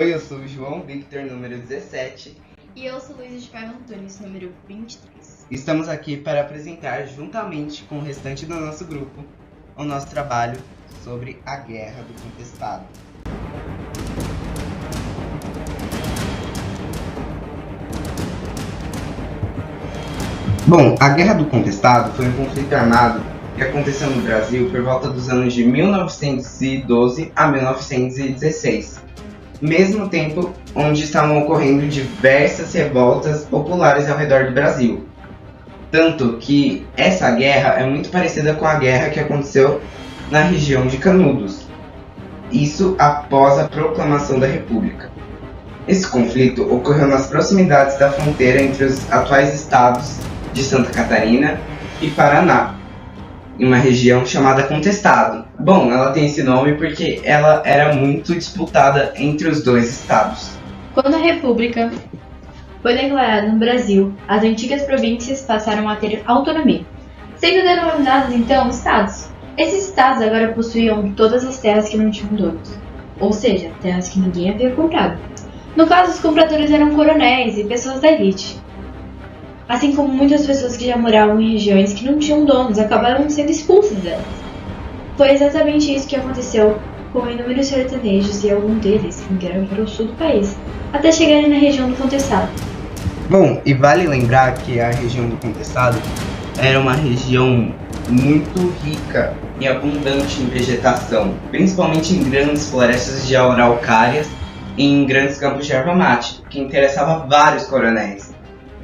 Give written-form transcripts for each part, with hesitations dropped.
Oi, eu sou o João Victor, número 17. E eu sou Luísa de Paiva Antunes, número 23. Estamos aqui para apresentar, juntamente com o restante do nosso grupo, o nosso trabalho sobre a Guerra do Contestado. Bom, a Guerra do Contestado foi um conflito armado que aconteceu no Brasil por volta dos anos de 1912 a 1916. Mesmo tempo onde estavam ocorrendo diversas revoltas populares ao redor do Brasil. Tanto que essa guerra é muito parecida com a guerra que aconteceu na região de Canudos. Isso após a proclamação da República. Esse conflito ocorreu nas proximidades da fronteira entre os atuais estados de Santa Catarina e Paraná, em uma região chamada Contestado. Bom, ela tem esse nome porque ela era muito disputada entre os dois estados. Quando a República foi declarada no Brasil, as antigas províncias passaram a ter autonomia, sendo denominadas então estados. Esses estados agora possuíam todas as terras que não tinham donos, ou seja, terras que ninguém havia comprado. No caso, os compradores eram coronéis e pessoas da elite. Assim como muitas pessoas que já moravam em regiões que não tinham donos acabaram sendo expulsas delas. Foi exatamente isso que aconteceu com inúmeros sertanejos e alguns deles migraram para o sul do país, até chegarem na região do Contestado. Bom, e vale lembrar que a região do Contestado era uma região muito rica e abundante em vegetação, principalmente em grandes florestas de araucárias e em grandes campos de erva mate, que interessava vários coronéis.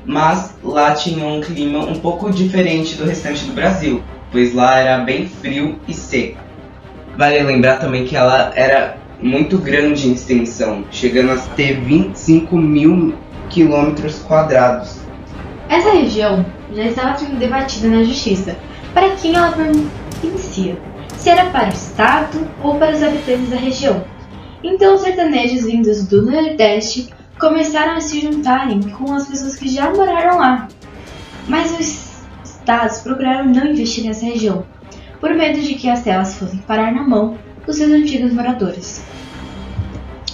Mas lá tinha um clima um pouco diferente do restante do Brasil, pois lá era bem frio e seco. Vale lembrar também que ela era muito grande em extensão, chegando a ter 25 mil quilômetros quadrados. Essa região já estava sendo debatida na justiça para quem ela pertencia, se era para o Estado ou para os habitantes da região. Então os sertanejos vindos do Nordeste começaram a se juntarem com as pessoas que já moraram lá. Mas os estados procuraram não investir nessa região, por medo de que as terras fossem parar na mão dos seus antigos moradores.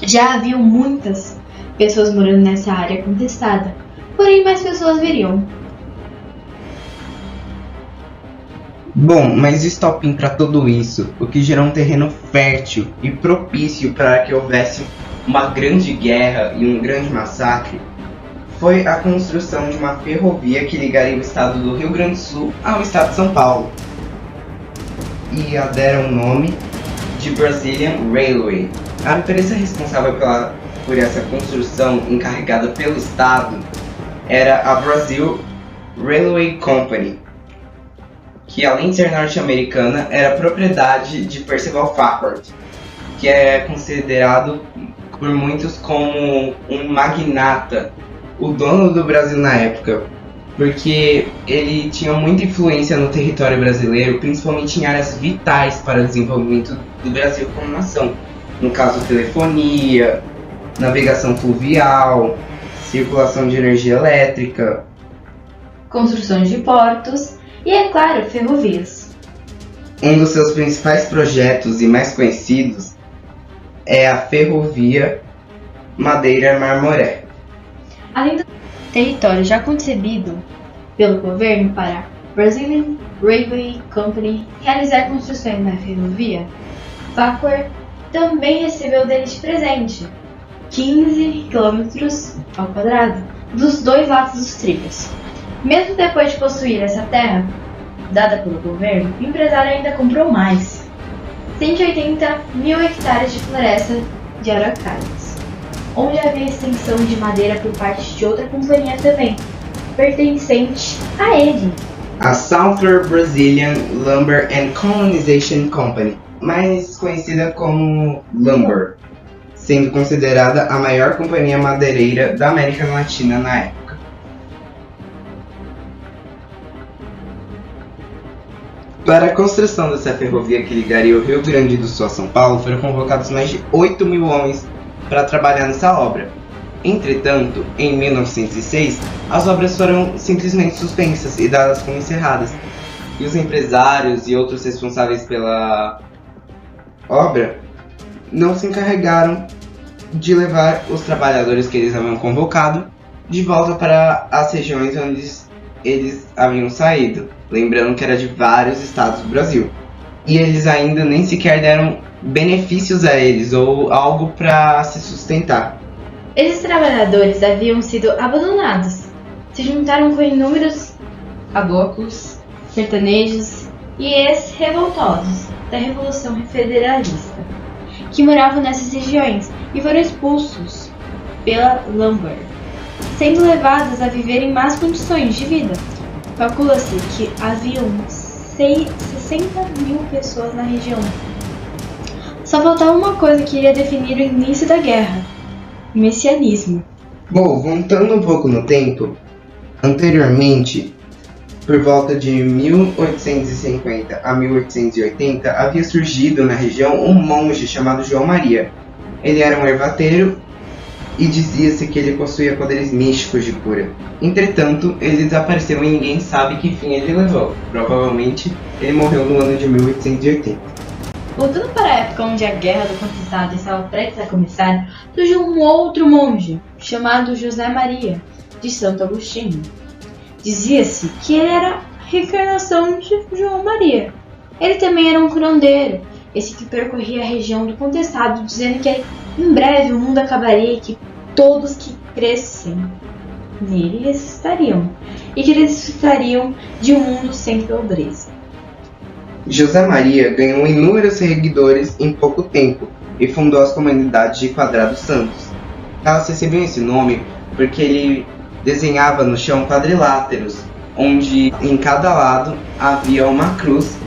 Já haviam muitas pessoas morando nessa área contestada, porém mais pessoas viriam. Bom, mas o estopim para tudo isso, o que gerou um terreno fértil e propício para que houvesse uma grande guerra e um grande massacre, foi a construção de uma ferrovia que ligaria o estado do Rio Grande do Sul ao estado de São Paulo. E a deram o nome de Brazilian Railway. A empresa responsável por essa construção, encarregada pelo estado, era a Brazil Railway Company, que além de ser norte-americana, era propriedade de Percival Packard, que é considerado por muitos como um magnata, o dono do Brasil na época, porque ele tinha muita influência no território brasileiro, principalmente em áreas vitais para o desenvolvimento do Brasil como nação. No caso, telefonia, navegação fluvial, circulação de energia elétrica, Construções de portos e, é claro, ferrovias. Um dos seus principais projetos e mais conhecidos é a Ferrovia Madeira-Marmoré. Além do território já concebido pelo governo para Brazilian Railway Company realizar construções na ferrovia, Packard também recebeu dele de presente 15 km² dos dois lados dos trilhos. Mesmo depois de possuir essa terra dada pelo governo, o empresário ainda comprou mais 180 mil hectares de floresta de araucárias, onde havia extensão de madeira por parte de outra companhia também, pertencente a ele. A Southern Brazilian Lumber and Colonization Company, mais conhecida como Lumber, sendo considerada a maior companhia madeireira da América Latina na época. Para a construção dessa ferrovia que ligaria o Rio Grande do Sul a São Paulo, foram convocados mais de 8 mil homens para trabalhar nessa obra. Entretanto, em 1906, as obras foram simplesmente suspensas e dadas como encerradas, e os empresários e outros responsáveis pela obra não se encarregaram de levar os trabalhadores que eles haviam convocado de volta para as regiões onde eles haviam saído, lembrando que era de vários estados do Brasil. E eles ainda nem sequer deram benefícios a eles ou algo para se sustentar. Esses trabalhadores haviam sido abandonados, se juntaram com inúmeros caboclos, sertanejos e ex-revoltosos da Revolução Federalista, que moravam nessas regiões e foram expulsos pela Lumber, sendo levados a viver em más condições de vida. Calcula-se que haviam 60 mil pessoas na região. Só faltava uma coisa que iria definir o início da guerra: o messianismo. Bom, voltando um pouco no tempo, anteriormente, por volta de 1850 a 1880, havia surgido na região um monge chamado João Maria. Ele era um ervateiro e dizia-se que ele possuía poderes místicos de cura. Entretanto, ele desapareceu e ninguém sabe que fim ele levou. Provavelmente, ele morreu no ano de 1880. Voltando para a época onde a Guerra do Conquistado estava prestes a começar, surgiu um outro monge, chamado José Maria, de Santo Agostinho. Dizia-se que ele era a reencarnação de João Maria. Ele também era um curandeiro, esse que percorria a região do Contestado, dizendo que em breve o mundo acabaria e que todos que crescem nele ressuscitariam, e que eles desfrutariam de um mundo sem pobreza. José Maria ganhou inúmeros seguidores em pouco tempo e fundou as comunidades de Quadrados Santos. Elas recebiam esse nome porque ele desenhava no chão quadriláteros, onde em cada lado havia uma cruz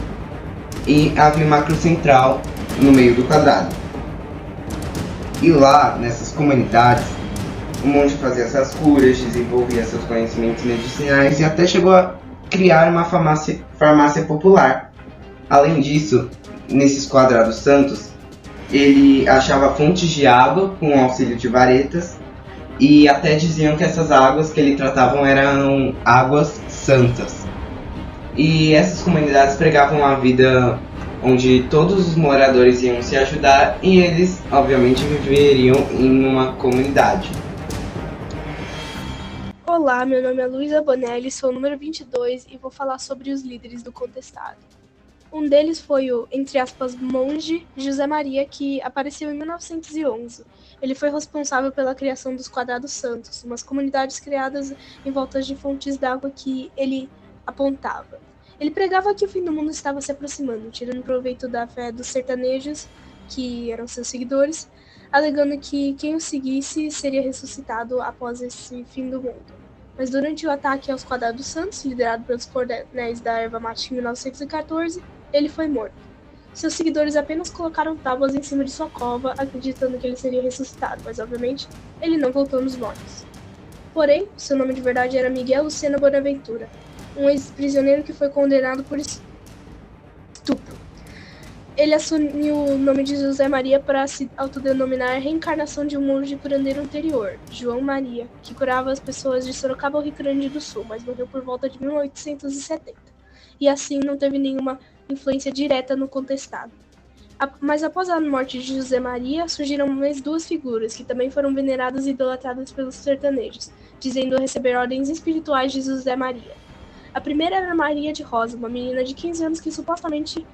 e havia uma cruz central no meio do quadrado. E lá, nessas comunidades, o monge fazia essas curas, desenvolvia seus conhecimentos medicinais e até chegou a criar uma farmácia popular. Além disso, nesses quadrados santos, ele achava fontes de água com o auxílio de varetas e até diziam que essas águas que ele tratava eram águas santas. E essas comunidades pregavam uma vida onde todos os moradores iam se ajudar e eles, obviamente, viveriam em uma comunidade. Olá, meu nome é Luísa Bonelli, sou o número 22 e vou falar sobre os líderes do Contestado. Um deles foi o, entre aspas, monge José Maria, que apareceu em 1911. Ele foi responsável pela criação dos Quadrados Santos, umas comunidades criadas em volta de fontes d'água que ele apontava. Ele pregava que o fim do mundo estava se aproximando, tirando proveito da fé dos sertanejos, que eram seus seguidores, alegando que quem o seguisse seria ressuscitado após esse fim do mundo. Mas durante o ataque aos Quadrados Santos, liderado pelos coronéis da erva mate em 1914, ele foi morto. Seus seguidores apenas colocaram tábuas em cima de sua cova, acreditando que ele seria ressuscitado, mas obviamente ele não voltou nos mortos. Porém, seu nome de verdade era Miguel Lucena Bonaventura, um ex-prisioneiro que foi condenado por estupro. Ele assumiu o nome de José Maria para se autodenominar a reencarnação de um monge curandeiro anterior, João Maria, que curava as pessoas de Sorocaba ao Rio Grande do Sul, mas morreu por volta de 1870. E assim não teve nenhuma influência direta no Contestado. Mas após a morte de José Maria, surgiram mais duas figuras que também foram veneradas e idolatradas pelos sertanejos, dizendo receber ordens espirituais de José Maria. A primeira era Maria de Rosa, uma menina de 15 anos que supostamente,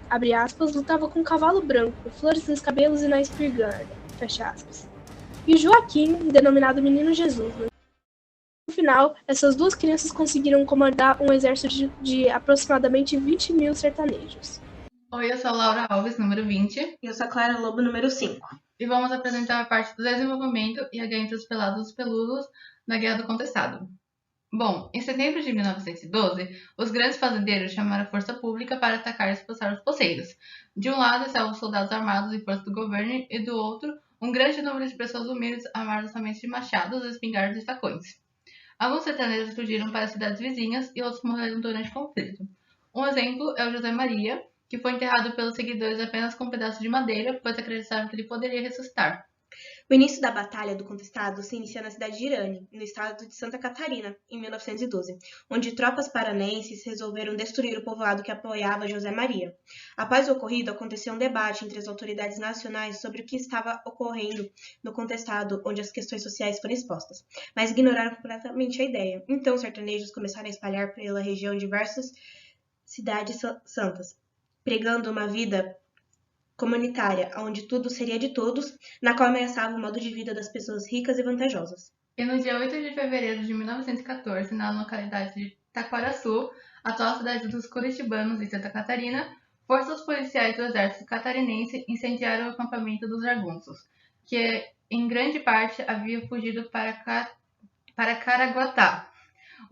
abre aspas, lutava com um cavalo branco, flores nos cabelos e na espingarda, fecha aspas. E Joaquim, denominado Menino Jesus. No final, essas duas crianças conseguiram comandar um exército de aproximadamente 20 mil sertanejos. Oi, eu sou Laura Alves, número 20. E eu sou a Clara Lobo, número 5. E vamos apresentar a parte do desenvolvimento e a ganho dos pelados peludos na Guerra do Contestado. Bom, em setembro de 1912, os grandes fazendeiros chamaram a força pública para atacar e expulsar os poceiros. De um lado estavam os soldados armados e forças do governo, e do outro, um grande número de pessoas humildes armadas somente de machados, espingardas e facões. Alguns sertanejos fugiram para cidades vizinhas e outros morreram durante o conflito. Um exemplo é o José Maria, que foi enterrado pelos seguidores apenas com um pedaço de madeira, pois acreditavam que ele poderia ressuscitar, O início da Batalha do Contestado se inicia na cidade de Irane, no estado de Santa Catarina, em 1912, onde tropas paranaenses resolveram destruir o povoado que apoiava José Maria. Após o ocorrido, aconteceu um debate entre as autoridades nacionais sobre o que estava ocorrendo no contestado, onde as questões sociais foram expostas, mas ignoraram completamente a ideia. Então, os sertanejos começaram a espalhar pela região diversas cidades santas, pregando uma vida comunitária, onde tudo seria de todos, na qual ameaçava o modo de vida das pessoas ricas e vantajosas. E no dia 8 de fevereiro de 1914, na localidade de Taquaraçu, atual cidade dos Curitibanos, em Santa Catarina, forças policiais do exército catarinense incendiaram o acampamento dos jagunços, que em grande parte havia fugido para Caraguatá,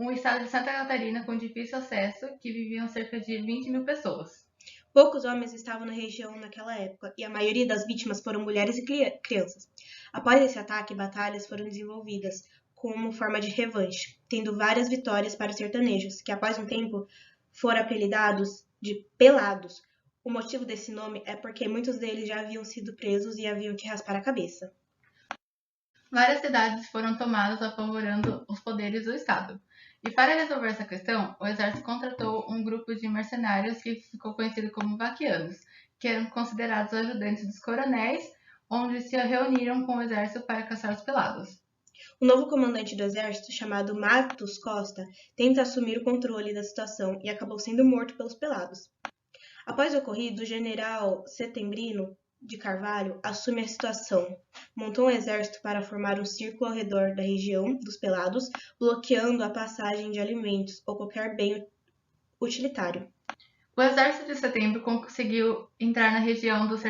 um estado de Santa Catarina com difícil acesso, que viviam cerca de 20 mil pessoas. Poucos homens estavam na região naquela época, e a maioria das vítimas foram mulheres e crianças. Após esse ataque, batalhas foram desenvolvidas como forma de revanche, tendo várias vitórias para os sertanejos, que após um tempo foram apelidados de pelados. O motivo desse nome é porque muitos deles já haviam sido presos e haviam que raspar a cabeça. Várias cidades foram tomadas apavorando os poderes do Estado. E para resolver essa questão, o exército contratou um grupo de mercenários que ficou conhecido como vaquianos, que eram considerados ajudantes dos coronéis, onde se reuniram com o exército para caçar os pelados. O novo comandante do exército, chamado Matos Costa, tenta assumir o controle da situação e acabou sendo morto pelos pelados. Após o ocorrido, o general Setembrino de Carvalho assume a situação, montou um exército para formar um círculo ao redor da região dos pelados, bloqueando a passagem de alimentos ou qualquer bem utilitário. O exército de Setembro conseguiu entrar na região dos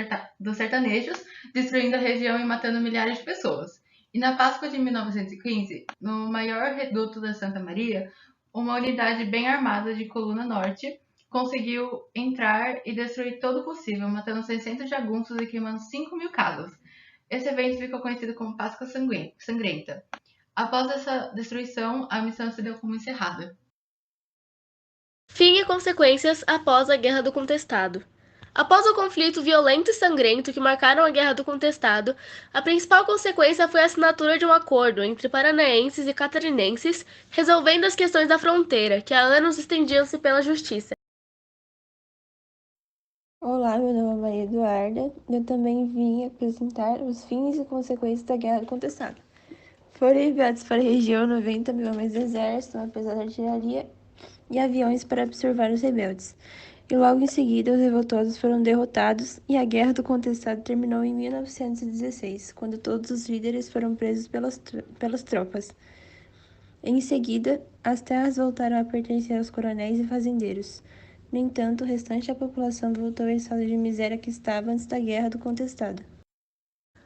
sertanejos, destruindo a região e matando milhares de pessoas. E na Páscoa de 1915, no maior reduto da Santa Maria, uma unidade bem armada de Coluna Norte conseguiu entrar e destruir todo o possível, matando 600 jagunços e queimando 5 mil casas. Esse evento ficou conhecido como Páscoa Sangrenta. Após essa destruição, a missão se deu como encerrada. Fim e consequências após a Guerra do Contestado. Após o conflito violento e sangrento que marcaram a Guerra do Contestado, a principal consequência foi a assinatura de um acordo entre paranaenses e catarinenses, resolvendo as questões da fronteira, que há anos estendiam-se pela justiça. Olá, meu nome é Maria Eduarda e eu também vim apresentar os fins e consequências da Guerra do Contestado. Foram enviados para a região 90 mil homens do exército, uma pesada artilharia e aviões para observar os rebeldes. E logo em seguida, os revoltosos foram derrotados e a Guerra do Contestado terminou em 1916, quando todos os líderes foram presos pelas tropas. Em seguida, as terras voltaram a pertencer aos coronéis e fazendeiros. No entanto, o restante da população voltou ao estado de miséria que estava antes da Guerra do Contestado.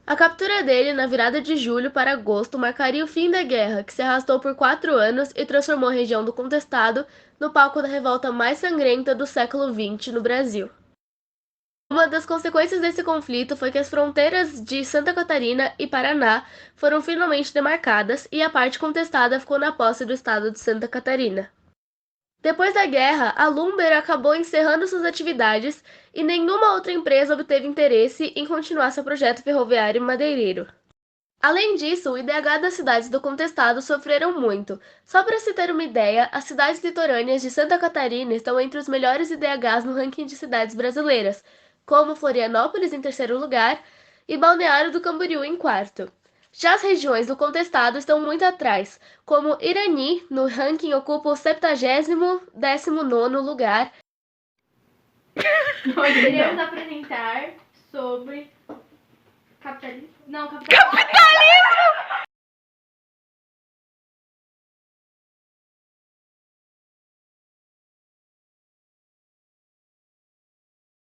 A captura dele, na virada de julho para agosto, marcaria o fim da guerra, que se arrastou por 4 anos e transformou a região do Contestado no palco da revolta mais sangrenta do século XX no Brasil. Uma das consequências desse conflito foi que as fronteiras de Santa Catarina e Paraná foram finalmente demarcadas e a parte contestada ficou na posse do estado de Santa Catarina. Depois da guerra, a Lumber acabou encerrando suas atividades e nenhuma outra empresa obteve interesse em continuar seu projeto ferroviário madeireiro. Além disso, o IDH das cidades do Contestado sofreram muito. Só para se ter uma ideia, as cidades litorâneas de Santa Catarina estão entre os melhores IDHs no ranking de cidades brasileiras, como Florianópolis em 3º lugar e Balneário do Camboriú em 4º. Já as regiões do Contestado estão muito atrás, como Irani, no ranking, ocupa o 79º lugar. Iremos apresentar sobre capitalismo. Não, capitalismo!